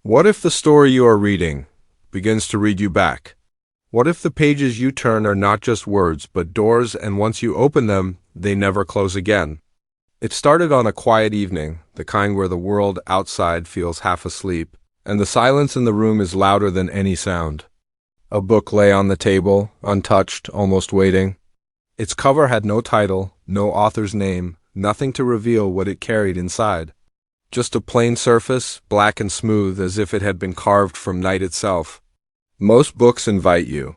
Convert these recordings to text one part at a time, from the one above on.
What if the story you are reading begins to read you back? What if the pages you turn are not just words, but doors, and once you open them, they never close again? It started on a quiet evening, the kind where the world outside feels half asleep, and the silence in the room is louder than any sound. A book lay on the table, untouched, almost waiting. Its cover had no title, no author's name, nothing to reveal what it carried inside. Just a plain surface, black and smooth, as if it had been carved from night itself. Most books invite you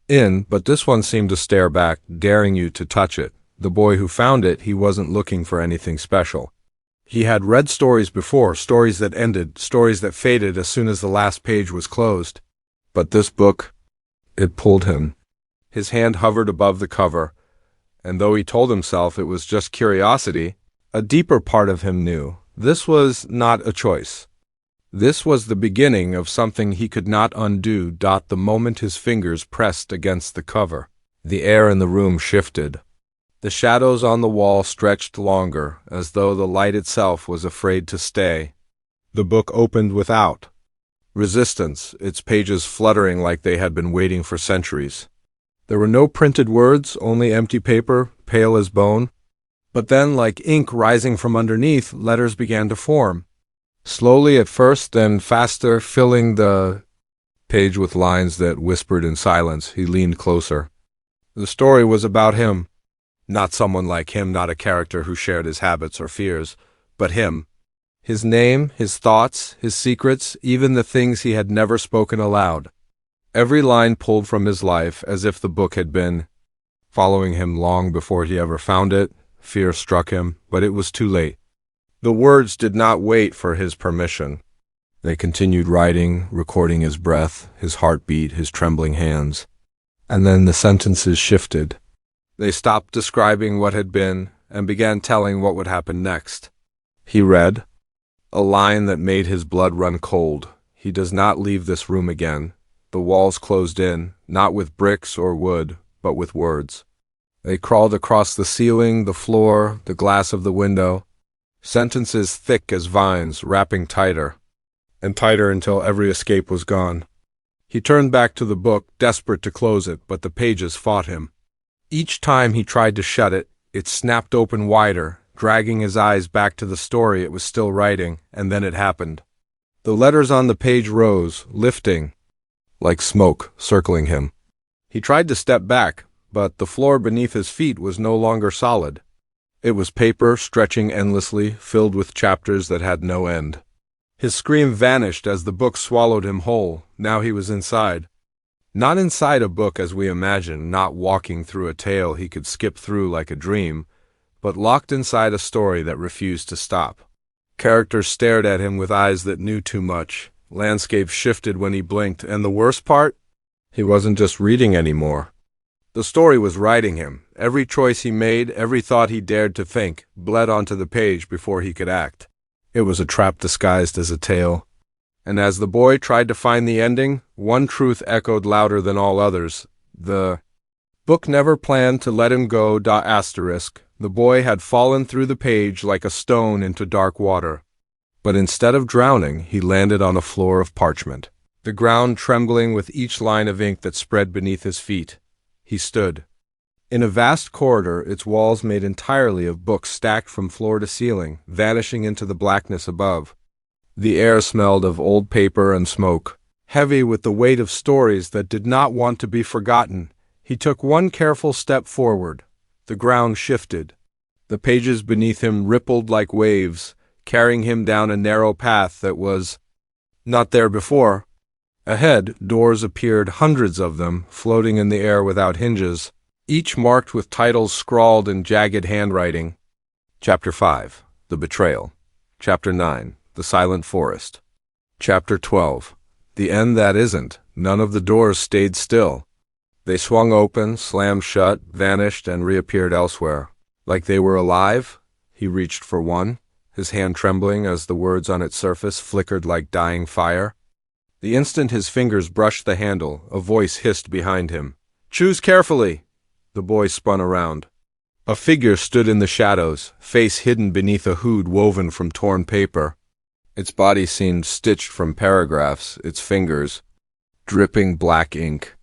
in, but this one seemed to stare back, daring you to touch it. The boy who found it, he wasn't looking for anything special. He had read stories before, stories that ended, stories that faded as soon as the last page was closed. But this book, it pulled him. His hand hovered above the cover, and though he told himself it was just curiosity, a deeper part of him knew this was not a choice. This was the beginning of something he could not undo. The moment his fingers pressed against the cover, the air in the room shifted. The shadows on the wall stretched longer, as though the light itself was afraid to stay. The book opened without resistance, its pages fluttering like they had been waiting for centuries. There were no printed words, only empty paper, pale as bone. But then, like ink rising from underneath, letters began to form. Slowly at first, then faster, filling the page with lines that whispered in silence. He leaned closer. The story was about him. Not someone like him, not a character who shared his habits or fears, but him. His name, his thoughts, his secrets, even the things he had never spoken aloud. Every line pulled from his life, as if the book had been following him long before he ever found it. Fear struck him, but it was too late. The words did not wait for his permission. They continued writing, recording his breath, his heartbeat, his trembling hands. And then the sentences shifted. They stopped describing what had been and began telling what would happen next. He read a line that made his blood run cold. He does not leave this room again. The walls closed in, not with bricks or wood, but with words. They crawled across the ceiling, the floor, the glass of the window. Sentences thick as vines, wrapping tighter, and tighter until every escape was gone. He turned back to the book, desperate to close it, but the pages fought him. Each time he tried to shut it, it snapped open wider, dragging his eyes back to the story it was still writing, and then it happened. The letters on the page rose, lifting, like smoke, circling him. He tried to step back, but the floor beneath his feet was no longer solid. It was paper, stretching endlessly, filled with chapters that had no end. His scream vanished as the book swallowed him whole. Now he was inside. Not inside a book as we imagine, not walking through a tale he could skip through like a dream, but locked inside a story that refused to stop. Characters stared at him with eyes that knew too much. Landscape shifted when he blinked, and the worst part? He wasn't just reading anymore. The story was writing him. Every choice he made, every thought he dared to think, bled onto the page before he could act. It was a trap disguised as a tale. And as the boy tried to find the ending, one truth echoed louder than all others. The book never planned to let him go. The boy had fallen through the page like a stone into dark water. But instead of drowning, he landed on a floor of parchment, the ground trembling with each line of ink that spread beneath his feet. He stood. In a vast corridor, its walls made entirely of books stacked from floor to ceiling, vanishing into the blackness above. The air smelled of old paper and smoke, heavy with the weight of stories that did not want to be forgotten. He took one careful step forward. The ground shifted. The pages beneath him rippled like waves, carrying him down a narrow path that was not there before. Ahead, doors appeared, hundreds of them, floating in the air without hinges, each marked with titles scrawled in jagged handwriting. Chapter 5, The Betrayal. Chapter 9, The Silent Forest. Chapter 12, The End That Isn't. None of the doors stayed still. They swung open, slammed shut, vanished, and reappeared elsewhere. Like they were alive, he reached for one, his hand trembling as the words on its surface flickered like dying fire. The instant his fingers brushed the handle, a voice hissed behind him. "Choose carefully!" The boy spun around. A figure stood in the shadows, face hidden beneath a hood woven from torn paper. Its body seemed stitched from paragraphs, its fingers dripping black ink.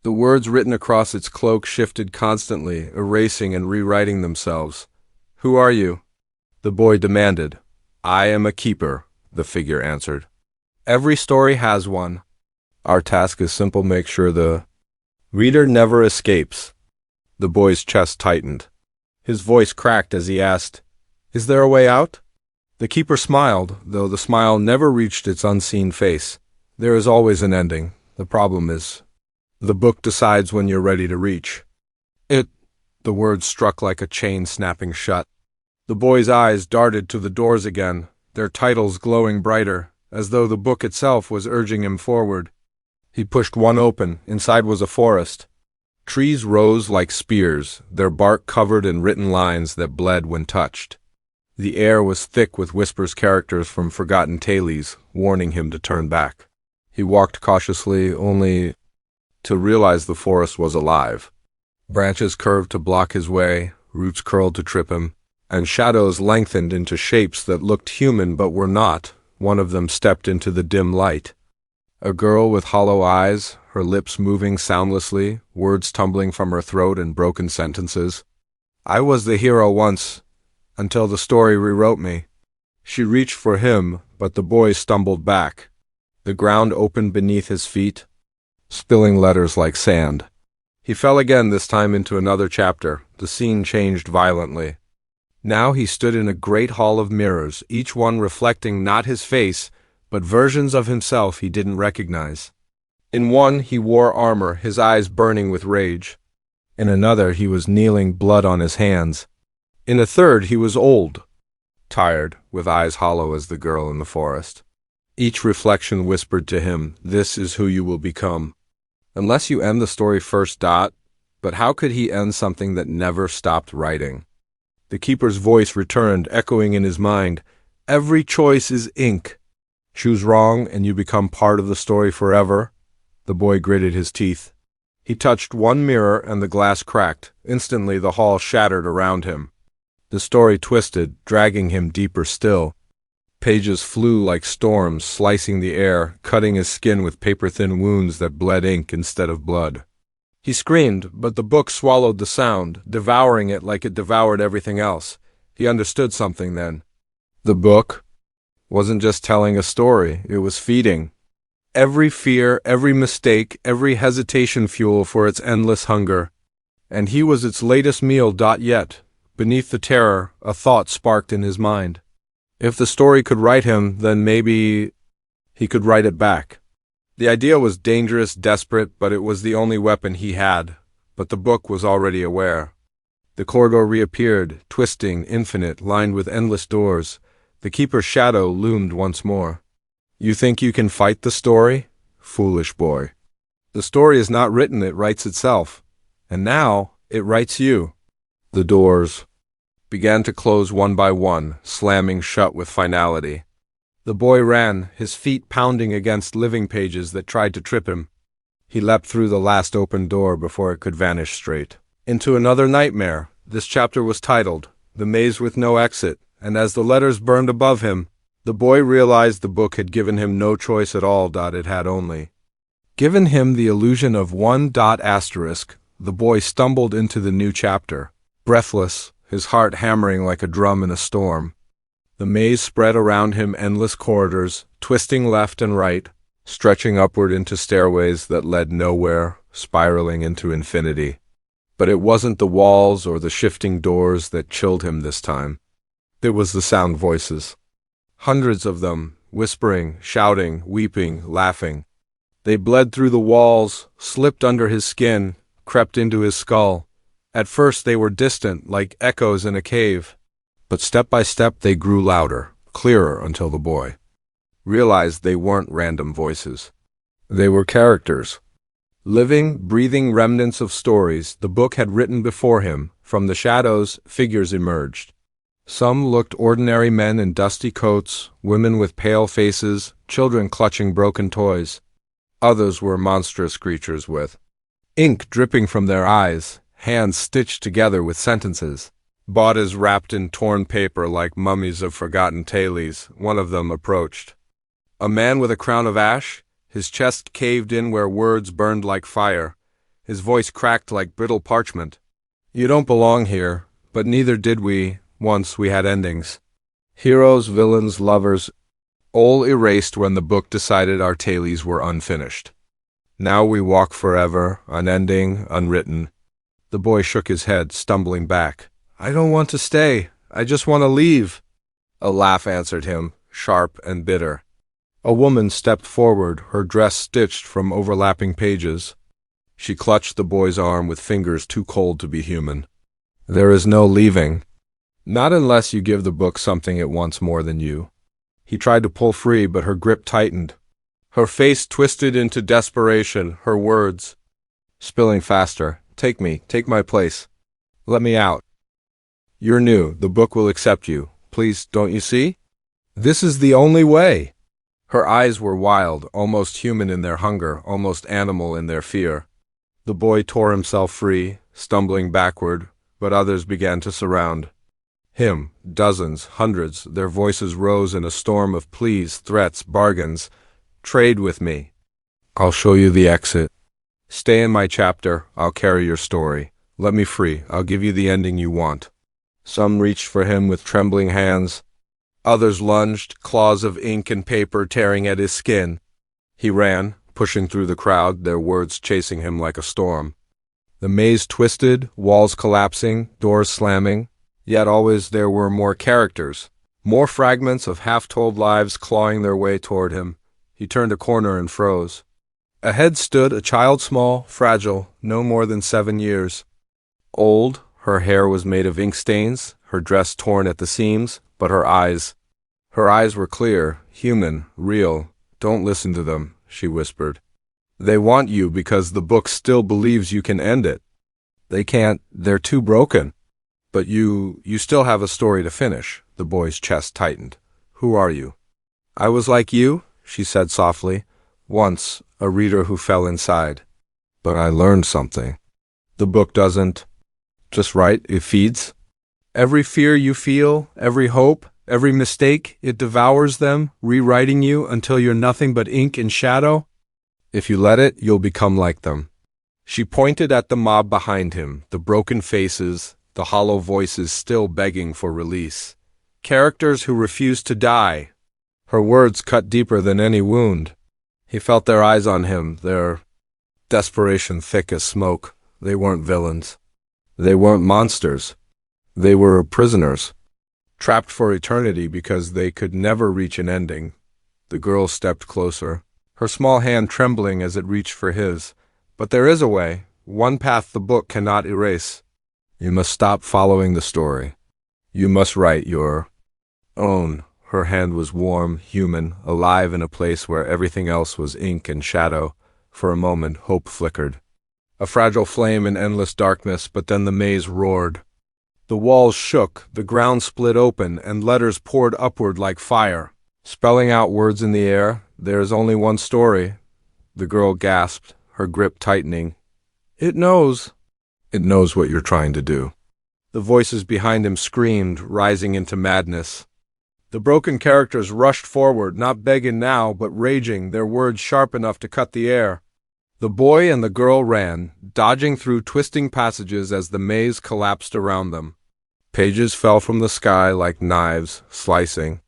The words written across its cloak shifted constantly, erasing and rewriting themselves. "Who are you?" the boy demanded. "I am a keeper," the figure answered. "Every story has one. Our task is simple: make sure the reader never escapes." The boy's chest tightened. His voice cracked as he asked, "Is there a way out?" The keeper smiled, though the smile never reached its unseen face. "There is always an ending. The problem is, the book decides when you're ready to reach it." The words struck like a chain snapping shut. The boy's eyes darted to the doors again, their titles glowing brighter, as though the book itself was urging him forward. He pushed one open. Inside was a forest. Trees rose like spears, their bark covered in written lines that bled when touched. The air was thick with whispers, characters from forgotten tales, warning him to turn back. He walked cautiously, only to realize the forest was alive. Branches curved to block his way, roots curled to trip him, and shadows lengthened into shapes that looked human but were not. One of them stepped into the dim light. A girl with hollow eyes, her lips moving soundlessly, words tumbling from her throat in broken sentences. "I was the hero once, until the story rewrote me." She reached for him, but the boy stumbled back. The ground opened beneath his feet, spilling letters like sand. He fell again, this time into another chapter. The scene changed violently. Now he stood in a great hall of mirrors, each one reflecting not his face, but versions of himself he didn't recognize. In one he wore armor, his eyes burning with rage. In another he was kneeling, blood on his hands. In a third he was old, tired, with eyes hollow as the girl in the forest. Each reflection whispered to him, "This is who you will become." Unless you end the story first. But how could he end something that never stopped writing? The keeper's voice returned, echoing in his mind, "Every choice is ink. Choose wrong and you become part of the story forever." The boy gritted his teeth. He touched one mirror and the glass cracked. Instantly the hall shattered around him. The story twisted, dragging him deeper still. Pages flew like storms, slicing the air, cutting his skin with paper-thin wounds that bled ink instead of blood. He screamed, but the book swallowed the sound, devouring it like it devoured everything else. He understood something then. The book wasn't just telling a story, it was feeding. Every fear, every mistake, every hesitation fuel for its endless hunger. And he was its latest meal. Yet, beneath the terror, a thought sparked in his mind. If the story could write him, then maybe he could write it back. The idea was dangerous, desperate, but it was the only weapon he had. But the book was already aware. The corridor reappeared, twisting, infinite, lined with endless doors. The keeper's shadow loomed once more. "You think you can fight the story? Foolish boy. The story is not written, it writes itself. And now, it writes you." The doors began to close one by one, slamming shut with finality. The boy ran, his feet pounding against living pages that tried to trip him. He leapt through the last open door before it could vanish straight into another nightmare. This chapter was titled, "The Maze with No Exit," and as the letters burned above him, the boy realized the book had given him no choice at all. It had only given him the illusion of one. Asterisk. The boy stumbled into the new chapter, breathless, his heart hammering like a drum in a storm. The maze spread around him, endless corridors, twisting left and right, stretching upward into stairways that led nowhere, spiraling into infinity. But it wasn't the walls or the shifting doors that chilled him this time. It was the sound voices. Hundreds of them, whispering, shouting, weeping, laughing. They bled through the walls, slipped under his skin, crept into his skull. At first they were distant, like echoes in a cave. But step by step they grew louder, clearer, until the boy realized they weren't random voices. They were characters. Living, breathing remnants of stories the book had written before him. From the shadows, figures emerged. Some looked ordinary men in dusty coats, women with pale faces, children clutching broken toys. Others were monstrous creatures with ink dripping from their eyes, hands stitched together with sentences. Bodies wrapped in torn paper like mummies of forgotten tales. One of them approached. A man with a crown of ash, his chest caved in where words burned like fire. His voice cracked like brittle parchment. You don't belong here, but neither did we. Once we had endings. Heroes, villains, lovers, all erased when the book decided our tales were unfinished. Now we walk forever, unending, unwritten. The boy shook his head, stumbling back. I don't want to stay. I just want to leave. A laugh answered him, sharp and bitter. A woman stepped forward, her dress stitched from overlapping pages. She clutched the boy's arm with fingers too cold to be human. There is no leaving. Not unless you give the book something it wants more than you. He tried to pull free, but her grip tightened. Her face twisted into desperation, her words spilling faster. Take me, take my place. Let me out. You're new, the book will accept you. Please, don't you see? This is the only way. Her eyes were wild, almost human in their hunger, almost animal in their fear. The boy tore himself free, stumbling backward, but others began to surround him. Dozens, hundreds, their voices rose in a storm of pleas, threats, bargains. Trade with me. I'll show you the exit. Stay in my chapter, I'll carry your story. Let me free, I'll give you the ending you want. Some reached for him with trembling hands. Others lunged, claws of ink and paper tearing at his skin. He ran, pushing through the crowd, their words chasing him like a storm. The maze twisted, walls collapsing, doors slamming. Yet always there were more characters, more fragments of half-told lives clawing their way toward him. He turned a corner and froze. Ahead stood a child small, fragile, no more than 7 years. Old, her hair was made of ink stains, her dress torn at the seams, but her eyes were clear, human, real. Don't listen to them, she whispered. They want you because the book still believes you can end it. They can't, they're too broken. But you still have a story to finish. The boy's chest tightened. Who are you? I was like you, she said softly. Once, a reader who fell inside. But I learned something. The book doesn't just write, it feeds. Every fear you feel, every hope, every mistake, it devours them, rewriting you until you're nothing but ink and shadow. If you let it, you'll become like them. She pointed at the mob behind him, the broken faces, the hollow voices still begging for release. Characters who refused to die. Her words cut deeper than any wound. He felt their eyes on him, their desperation thick as smoke. They weren't villains. They weren't monsters. They were prisoners, trapped for eternity because they could never reach an ending. The girl stepped closer, her small hand trembling as it reached for his. But there is a way, one path the book cannot erase. You must stop following the story. You must write your own. Her hand was warm, human, alive in a place where everything else was ink and shadow. For a moment, hope flickered. A fragile flame in endless darkness, but then the maze roared. The walls shook, the ground split open, and letters poured upward like fire, spelling out words in the air. There is only one story. The girl gasped, her grip tightening. It knows. It knows what you're trying to do. The voices behind him screamed, rising into madness. The broken characters rushed forward, not begging now, but raging, their words sharp enough to cut the air. The boy and the girl ran, dodging through twisting passages as the maze collapsed around them. Pages fell from the sky like knives, slicing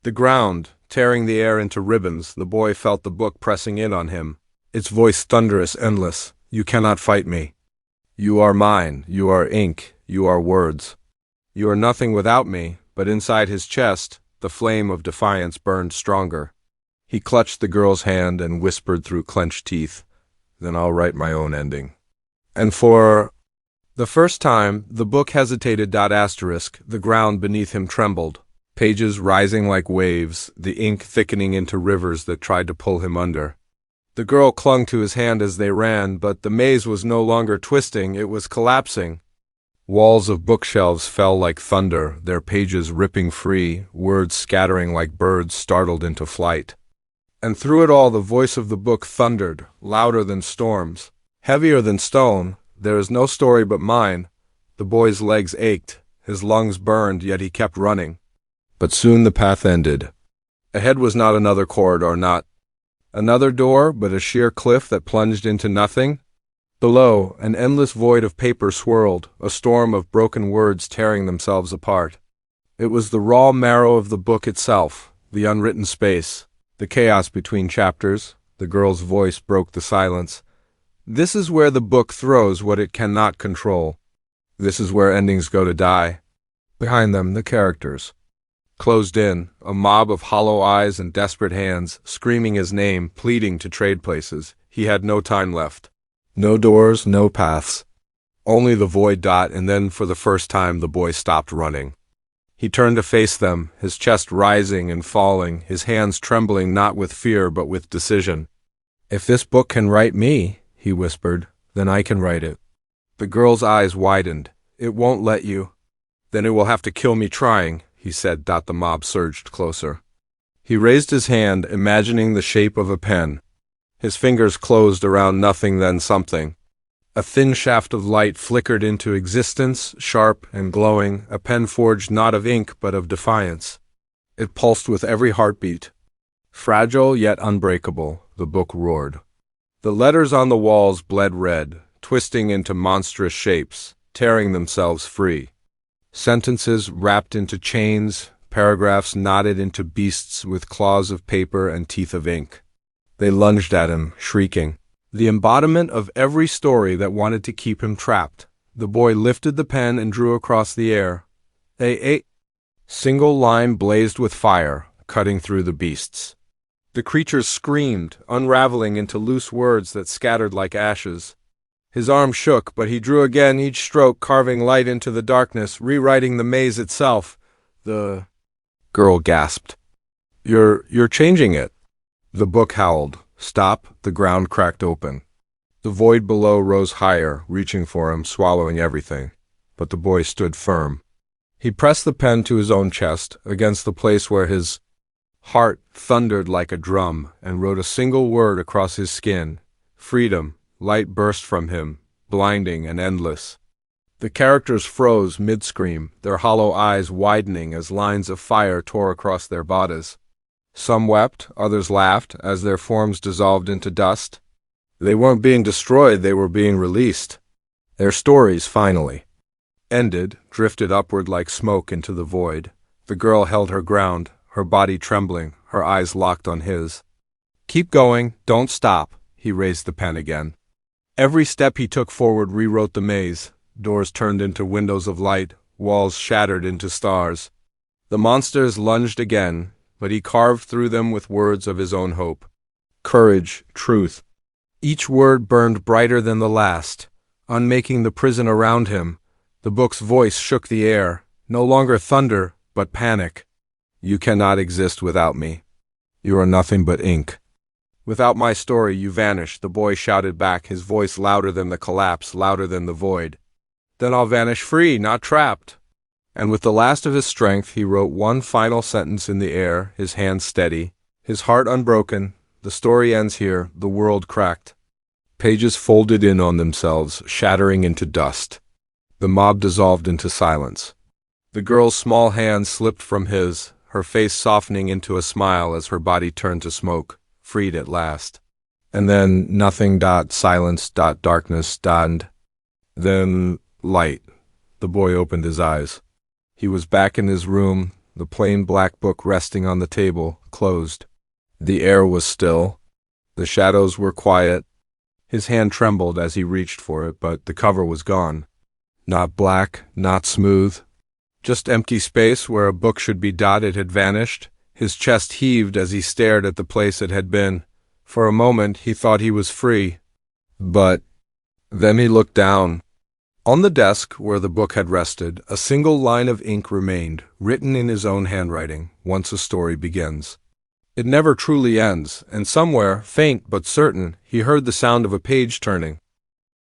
the ground, tearing the air into ribbons. The boy felt the book pressing in on him, its voice thunderous, endless. You cannot fight me. You are mine. You are ink. You are words. You are nothing without me. But inside his chest, the flame of defiance burned stronger. He clutched the girl's hand and whispered through clenched teeth, Then I'll write my own ending. And for the first time, the book hesitated. The ground beneath him trembled, pages rising like waves, the ink thickening into rivers that tried to pull him under. The girl clung to his hand as they ran, but the maze was no longer twisting, it was collapsing. Walls of bookshelves fell like thunder, their pages ripping free, words scattering like birds startled into flight. And through it all the voice of the book thundered, louder than storms, heavier than stone. There is no story but mine. The boy's legs ached, His lungs burned, yet he kept running. But soon the path ended. Ahead was not another corridor, not another door, but a sheer cliff that plunged into nothing. Below, an endless void of paper swirled, a storm of broken words tearing themselves apart. It was the raw marrow of the book itself, the unwritten space, the chaos between chapters. The girl's voice broke the silence. This is where the book throws what it cannot control. This is where endings go to die. Behind them, the characters. Closed in, a mob of hollow eyes and desperate hands, screaming his name, pleading to trade places. He had no time left. No doors, no paths. Only the void dot, and then for the first time the boy stopped running. He turned to face them, his chest rising and falling, his hands trembling not with fear but with decision. "If this book can write me," he whispered, "then I can write it." The girl's eyes widened. "It won't let you." "Then it will have to kill me trying," he said. The mob surged closer. He raised his hand, imagining the shape of a pen. His fingers closed around nothing, then something. A thin shaft of light flickered into existence, sharp and glowing, a pen forged not of ink but of defiance. It pulsed with every heartbeat. Fragile yet unbreakable, the book roared. The letters on the walls bled red, twisting into monstrous shapes, tearing themselves free. Sentences wrapped into chains, paragraphs knotted into beasts with claws of paper and teeth of ink. They lunged at him, shrieking. The embodiment of every story that wanted to keep him trapped. The boy lifted the pen and drew across the air. A single line blazed with fire, cutting through the beasts. The creatures screamed, unraveling into loose words that scattered like ashes. His arm shook, but he drew again, each stroke carving light into the darkness, rewriting the maze itself. The girl gasped. You're changing it." The book howled. "Stop!" The ground cracked open. The void below rose higher, reaching for him, swallowing everything. But the boy stood firm. He pressed the pen to his own chest, against the place where his heart thundered like a drum, and wrote a single word across his skin. Freedom. Light burst from him, blinding and endless. The characters froze mid-scream, their hollow eyes widening as lines of fire tore across their bodies. Some wept, others laughed, as their forms dissolved into dust. They weren't being destroyed, they were being released. Their stories, finally ended, drifted upward like smoke into the void. The girl held her ground, her body trembling, her eyes locked on his. "Keep going, don't stop." He raised the pen again. Every step he took forward rewrote the maze. Doors turned into windows of light, walls shattered into stars. The monsters lunged again, but he carved through them with words of his own hope. Courage, truth. Each word burned brighter than the last, unmaking the prison around him. The book's voice shook the air, no longer thunder, but panic. "You cannot exist without me. You are nothing but ink. Without my story, you vanish," the boy shouted back, his voice louder than the collapse, louder than the void. "Then I'll vanish free, not trapped." And with the last of his strength, he wrote one final sentence in the air, his hand steady, his heart unbroken. The story ends here, the world cracked. Pages folded in on themselves, shattering into dust. The mob dissolved into silence. The girl's small hand slipped from his, her face softening into a smile as her body turned to smoke, freed at last. And then nothing. Silence. Darkness. Then light. The boy opened his eyes. He was back in his room, the plain black book resting on the table, closed. The air was still. The shadows were quiet. His hand trembled as he reached for it, but the cover was gone. Not black, not smooth. Just empty space where a book should be. It had vanished. His chest heaved as he stared at the place it had been. For a moment he thought he was free. But then he looked down. On the desk where the book had rested, a single line of ink remained, written in his own handwriting. Once a story begins, it never truly ends, and somewhere, faint but certain, he heard the sound of a page turning.